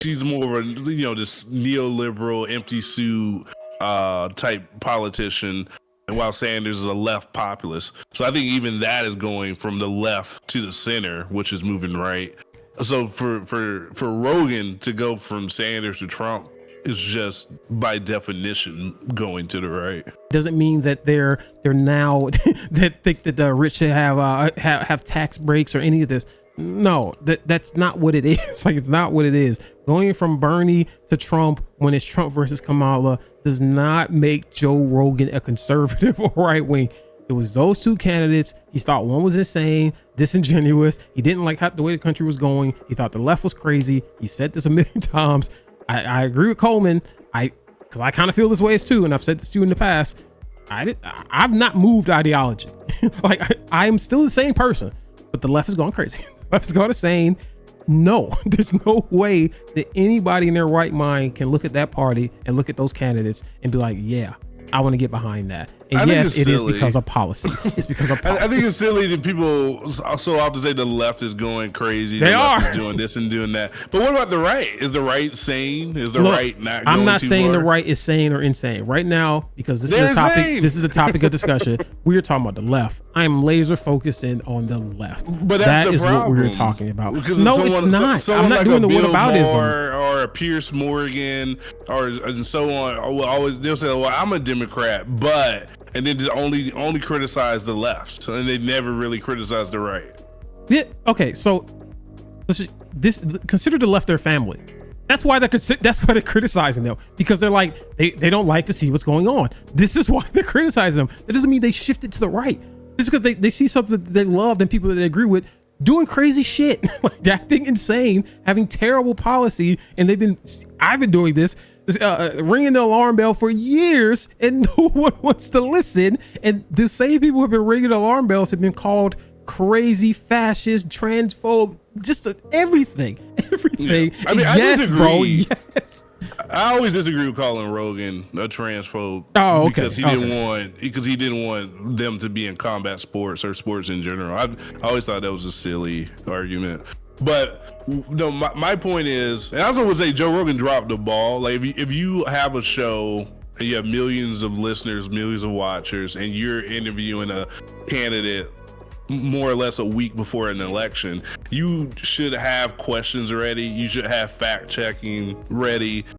she's more of a this neoliberal empty suit type politician, and while Sanders is a left populist. So I think even that is going from the left to the center, which is moving right. So for Rogan to go from Sanders to Trump is just by definition going to the right. Doesn't mean that they're now that think that the rich should have tax breaks or any of this. No, that's not what it is. Like, it's not what it is. Going from Bernie to Trump when it's Trump versus Kamala does not make Joe Rogan a conservative or right wing. It was those two candidates. He thought one was insane, disingenuous. He didn't like the way the country was going. He thought the left was crazy. He said this a million times. I agree with Coleman. Because I kind of feel this way too, and I've said this to you in the past. I've not moved ideology. Like, I am still the same person, but the left is going crazy. The left is going insane. No, there's no way that anybody in their right mind can look at that party and look at those candidates and be like, yeah, I want to get behind that. And yes, it is because of policy. It's because of policy. I think it's silly that people so often say the left is going crazy. They left are is doing this and doing that. But what about the right? Is the right sane? Is the right not going I'm not too saying far? the right is sane or insane right now, because this is a topic. Insane. This is the topic of discussion. We are talking about the left. I am laser focused in on the left. But that's that the is problem. what we're talking about. Because No, it's not. I'm not like doing the Bill whataboutism. Maher or a Pierce Morgan and so on. Will always they'll say, "Well, I'm a Democrat," and then just only criticize the left, and they never really criticize the right. Yeah, okay, so this consider the left their family. That's why they're criticizing them, because they're like they don't like to see what's going on. This is why they're criticizing them. That doesn't mean they shifted to the right. It's because they see something that they love and people that they agree with doing crazy shit, like acting insane, having terrible policy, and I've been doing this. Ringing the alarm bell for years, and no one wants to listen. And the same people who have been ringing alarm bells have been called crazy, fascist, transphobe, just everything. Yeah. I mean, yes, I disagree. bro. Yes. I always disagree with calling Rogan a transphobe. Oh, okay. Because he didn't want them to be in combat sports or sports in general. I always thought that was a silly argument. But no, my point is, and I also would say Joe Rogan dropped the ball. Like, if you have a show and you have millions of listeners, millions of watchers, and you're interviewing a candidate more or less a week before an election, you should have questions ready. You should have fact checking ready.